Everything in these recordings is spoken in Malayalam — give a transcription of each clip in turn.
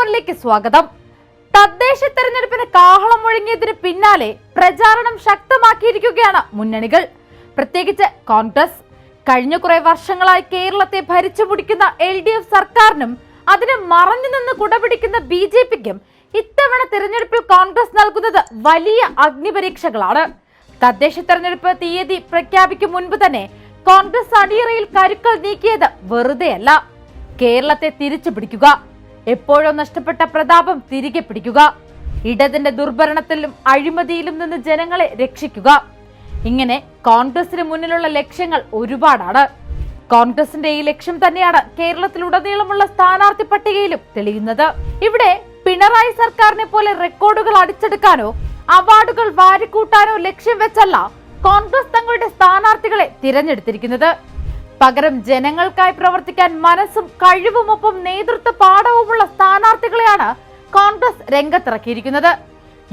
7 സ്വാഗതം. തദ്ദേശ തെരഞ്ഞെടുപ്പിന് കാഹളം മുഴങ്ങിയതിന് പിന്നാലെ പ്രചാരണം ശക്തമാക്കിയിരിക്കുകയാണ് മുന്നണികൾ. പ്രത്യേകിച്ച് കോൺഗ്രസ്. കഴിഞ്ഞ കുറെ വർഷങ്ങളായി കേരളത്തെ ഭരിച്ചു പിടിക്കുന്ന LDF സർക്കാരിനും അതിന് മറഞ്ഞു നിന്ന് കുടപിടിക്കുന്ന BJPക്കും ഇത്തവണ തെരഞ്ഞെടുപ്പിൽ കോൺഗ്രസ് നൽകുന്നത് വലിയ അഗ്നിപരീക്ഷകളാണ്. തദ്ദേശ തെരഞ്ഞെടുപ്പ് തീയതി പ്രഖ്യാപിക്കും മുൻപ് തന്നെ കോൺഗ്രസ് അടിയറയിൽ കരുക്കൾ നീക്കിയത് വെറുതെയല്ല. കേരളത്തെ തിരിച്ചു പിടിക്കുക, എപ്പോഴോ നഷ്ടപ്പെട്ട പ്രതാപം തിരികെ പിടിക്കുക, ഇടതിന്റെ ദുർഭരണത്തിലും അഴിമതിയിലും നിന്ന് ജനങ്ങളെ രക്ഷിക്കുക. ഇങ്ങനെ കോൺഗ്രസിന് മുന്നിലുള്ള ലക്ഷ്യങ്ങൾ ഒരുപാടാണ്. കോൺഗ്രസിന്റെ ഈ ലക്ഷ്യം തന്നെയാണ് കേരളത്തിലുടനീളമുള്ള സ്ഥാനാർത്ഥി പട്ടികയിലും തെളിയുന്നത്. ഇവിടെ പിണറായി സർക്കാരിനെ പോലെ റെക്കോർഡുകൾ അടിച്ചെടുക്കാനോ അവാർഡുകൾ വാരിക്കൂട്ടാനോ ലക്ഷ്യം വെച്ചല്ല കോൺഗ്രസ് തങ്ങളുടെ സ്ഥാനാർത്ഥികളെ തിരഞ്ഞെടുത്തിരിക്കുന്നത്. പകരം ജനങ്ങൾക്കായി പ്രവർത്തിക്കാൻ മനസ്സും കഴിവുമൊപ്പം നേതൃത്വ പാഠവുമുള്ള സ്ഥാനാർത്ഥികളെയാണ് കോൺഗ്രസ് രംഗത്തിറക്കിയിരിക്കുന്നത്.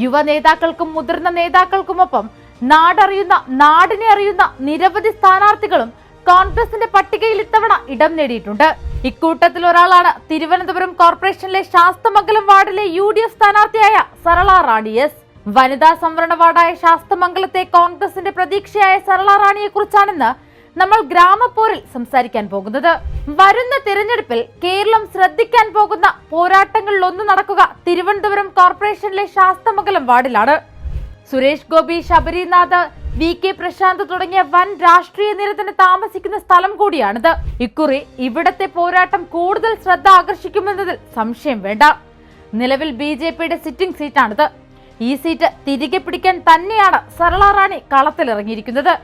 യുവ നേതാക്കൾക്കും മുതിർന്ന നേതാക്കൾക്കുമൊപ്പം നാടറിയുന്ന നാടിനെ അറിയുന്ന നിരവധി സ്ഥാനാർത്ഥികളും കോൺഗ്രസിന്റെ പട്ടികയിൽ ഇത്തവണ ഇടം നേടിയിട്ടുണ്ട്. ഇക്കൂട്ടത്തിൽ ഒരാളാണ് തിരുവനന്തപുരം കോർപ്പറേഷനിലെ ശാസ്തമംഗലം വാർഡിലെ UDF സ്ഥാനാർത്ഥിയായ സരള റാണി എസ്. വനിതാ സംവരണ വാർഡായ ശാസ്തമംഗലത്തെ കോൺഗ്രസിന്റെ പ്രതീക്ഷയായ സരള റാണിയെ കുറിച്ചാണെന്ന് നമ്മൾ ഗ്രാമപ്പോരിൽ സംസാരിക്കാൻ പോകുന്നത്. വരുന്ന തിരഞ്ഞെടുപ്പിൽ കേരളം ശ്രദ്ധിക്കാൻ പോകുന്ന പോരാട്ടങ്ങളിൽ ഒന്ന് നടക്കുക തിരുവനന്തപുരം കോർപ്പറേഷനിലെ ശാസ്തമംഗലം വാർഡിലാണ്. സുരേഷ് ഗോപി, ശബരിനാഥ്, VK പ്രശാന്ത് തുടങ്ങിയ വൻ രാഷ്ട്രീയ നിര തന്നെ താമസിക്കുന്ന സ്ഥലം കൂടിയാണിത്. ഇക്കുറി ഇവിടത്തെ പോരാട്ടം കൂടുതൽ ശ്രദ്ധ ആകർഷിക്കുമെന്നതിൽ സംശയം വേണ്ട. നിലവിൽ BJPയുടെ സിറ്റിംഗ് സീറ്റാണിത്. ഈ സീറ്റ് തിരികെ പിടിക്കാൻ തന്നെയാണ് സരള റാണി കളത്തിലിറങ്ങിയിരിക്കുന്നത്.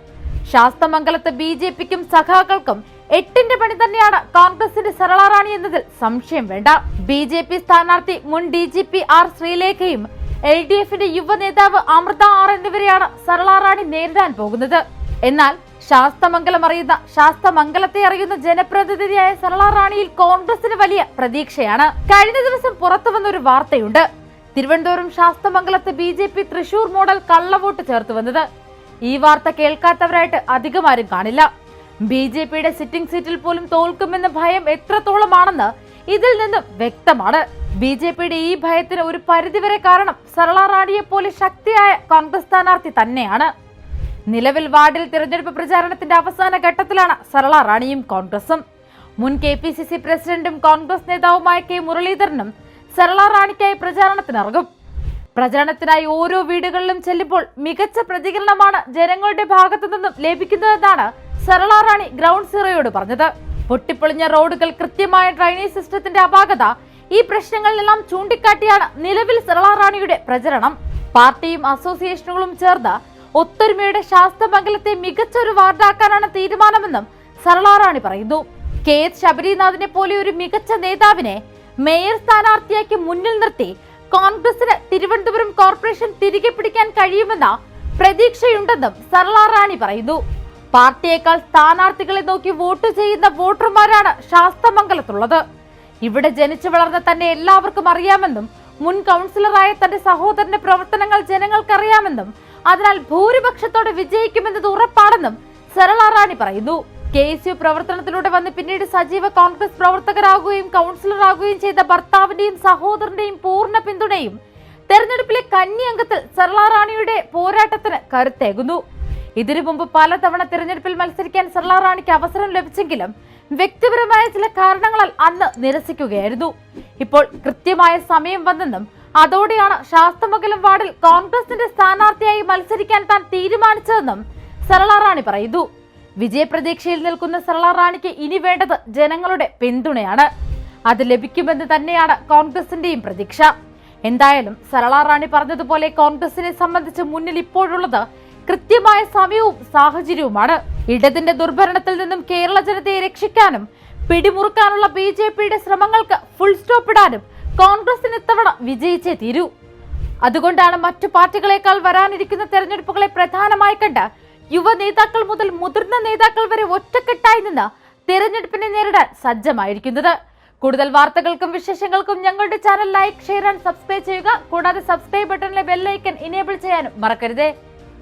ശാസ്തമംഗലത്ത് BJPക്കും സഖാക്കൾക്കും 8ന്റെ പണി തന്നെയാണ് കോൺഗ്രസിന്റെ സരള റാണി എന്നതിൽ സംശയം വേണ്ട. BJP സ്ഥാനാർത്ഥി മുൻ DGP R ശ്രീലേഖയും LDFന്റെ യുവ നേതാവ് അമൃത R എന്നിവരെയാണ് സരള റാണി നേരിടാൻ പോകുന്നത്. എന്നാൽ ശാസ്തമംഗലത്തെ അറിയുന്ന ജനപ്രതിനിധിയായ സരള റാണിയിൽ കോൺഗ്രസിന് വലിയ പ്രതീക്ഷയാണ്. കഴിഞ്ഞ ദിവസം പുറത്തു വന്ന ഒരു വാർത്തയുണ്ട്. തിരുവനന്തപുരം ശാസ്തമംഗലത്ത് BJP തൃശൂർ മോഡൽ കള്ളവോട്ട് ചേർത്ത് വന്നത്. ഈ വാർത്ത കേൾക്കാത്തവരായിട്ട് അധികം ആരും കാണില്ല. BJPയുടെ സിറ്റിംഗ് സീറ്റിൽ പോലും തോൽക്കുമെന്ന ഭയം എത്രത്തോളമാണെന്ന് ഇതിൽ നിന്നും വ്യക്തമാണ്. BJPയുടെ ഈ ഭയത്തിന് ഒരു പരിധിവരെ കാരണം സരള റാണിയെ പോലെ ശക്തിയായ കോൺഗ്രസ് സ്ഥാനാർത്ഥി തന്നെയാണ്. നിലവിൽ വാർഡിൽ തിരഞ്ഞെടുപ്പ് പ്രചാരണത്തിന്റെ അവസാന ഘട്ടത്തിലാണ് സരള റാണിയും കോൺഗ്രസും. മുൻ KPCC പ്രസിഡന്റും കോൺഗ്രസ് നേതാവുമായ K മുരളീധരനും സരള റാണിക്കായി പ്രചാരണത്തിനിറങ്ങും. പ്രചാരണത്തിനായി ഓരോ വീടുകളിലും ചെല്ലുമ്പോൾ മികച്ച പ്രതികരണമാണ് ജനങ്ങളുടെ ഭാഗത്തു നിന്നും ലഭിക്കുന്നതെന്നാണ് സരള റാണി ഗ്രൗണ്ട് സീറോയോട് പറഞ്ഞത്. പൊട്ടിപ്പൊളിഞ്ഞ റോഡുകൾ, കൃത്യമായ ഡ്രൈനേജ് സിസ്റ്റത്തിന്റെ അപാകത, ഈ പ്രശ്നങ്ങളിലെല്ലാം ചൂണ്ടിക്കാട്ടിയാണ് നിലവിൽ സരള റാണിയുടെ പ്രചരണം. പാർട്ടിയും അസോസിയേഷനുകളും ചേർന്ന് ഒത്തൊരുമയുടെ ശാസ്തമംഗലത്തെ മികച്ച ഒരു വാർഡാക്കാനാണ് തീരുമാനമെന്നും സരള റാണി പറയുന്നു. KH ശബരിനാഥിനെ പോലെ ഒരു മികച്ച നേതാവിനെ മേയർ സ്ഥാനാർത്ഥിയാക്കി മുന്നിൽ നിർത്തി കോൺഗ്രസിന് തിരുവനന്തപുരം കോർപ്പറേഷൻ തിരികെ പിടിക്കാൻ കഴിയുമെന്ന പ്രതീക്ഷയുണ്ടെന്നും സരള റാണി പറയുന്നു. പാർട്ടിയേക്കാൾ സ്ഥാനാർത്ഥികളെ നോക്കി വോട്ട് ചെയ്യുന്ന വോട്ടർമാരാണ് ശാസ്തമംഗലത്തുള്ളത്. ഇവിടെ ജനിച്ചു വളർന്ന തന്നെ എല്ലാവർക്കും അറിയാമെന്നും മുൻ കൗൺസിലറായ തന്റെ സഹോദരന്റെ പ്രവർത്തനങ്ങൾ ജനങ്ങൾക്കറിയാമെന്നും അതിനാൽ ഭൂരിപക്ഷത്തോടെ വിജയിക്കുമെന്നത് ഉറപ്പാണെന്നും സരള റാണി പറയുന്നു. KSU പ്രവർത്തനത്തിലൂടെ വന്ന് പിന്നീട് സജീവ കോൺഗ്രസ് പ്രവർത്തകരാകുകയും കൗൺസിലറാകുകയും ചെയ്ത ഭർത്താവിന്റെയും സഹോദരന്റെയും പൂർണ്ണ പിന്തുണയും തെരഞ്ഞെടുപ്പിലെ കന്നി അംഗത്തിൽ സരള റാണിയുടെ പോരാട്ടത്തിന് കരുത്തേകുന്നു. ഇതിനു മുമ്പ് പലതവണ തിരഞ്ഞെടുപ്പിൽ മത്സരിക്കാൻ സരള റാണിക്ക് അവസരം ലഭിച്ചെങ്കിലും വ്യക്തിപരമായ ചില കാരണങ്ങളാൽ അന്ന് നിരസിക്കുകയായിരുന്നു. ഇപ്പോൾ കൃത്യമായ സമയം വന്നെന്നും അതോടെയാണ് ശാസ്തമംഗലം വാർഡിൽ കോൺഗ്രസിന്റെ സ്ഥാനാർത്ഥിയായി മത്സരിക്കാൻ താൻ തീരുമാനിച്ചതെന്നും സരള റാണി പറയുന്നു. വിജയപ്രതീക്ഷയിൽ നിൽക്കുന്ന സരള റാണിക്ക് ഇനി വേണ്ടത് ജനങ്ങളുടെ പിന്തുണയാണ്. അത് ലഭിക്കുമെന്ന് തന്നെയാണ് കോൺഗ്രസിന്റെയും പ്രതീക്ഷ. എന്തായാലും സരള റാണി പറഞ്ഞതുപോലെ കോൺഗ്രസിനെ സംബന്ധിച്ച് മുന്നിൽ ഇപ്പോഴുള്ളത് കൃത്യമായ സമയവും സാഹചര്യവുമാണ്. ഇടതിന്റെ ദുർഭരണത്തിൽ നിന്നും കേരള ജനതയെ രക്ഷിക്കാനും പിടിമുറുക്കാനുള്ള BJPയുടെ ശ്രമങ്ങൾക്ക് ഫുൾ സ്റ്റോപ്പ് ഇടാനും കോൺഗ്രസിന് ഇത്തവണ വിജയിച്ചേ തീരൂ. അതുകൊണ്ടാണ് മറ്റു പാർട്ടികളെക്കാൾ വരാനിരിക്കുന്ന തെരഞ്ഞെടുപ്പുകളെ പ്രധാനമായി കണ്ട് യുവ നേതാക്കൾ മുതൽ മുതിർന്ന നേതാക്കൾ വരെ ഒറ്റക്കെട്ടായി നിന്ന് തെരഞ്ഞെടുപ്പിനെ നേരിടാൻ സജ്ജമായിരിക്കുന്നത്. കൂടുതൽ വാർത്തകൾക്കും വിശേഷങ്ങൾക്കും ഞങ്ങളുടെ channel like, share and subscribe ചെയ്യുക. കൂടാതെ സബ്സ്ക്രൈബ് ബട്ടണിലെ ബെൽ ഐക്കൺ ഇനേബിൾ ചെയ്യാനും മറക്കരുതേ.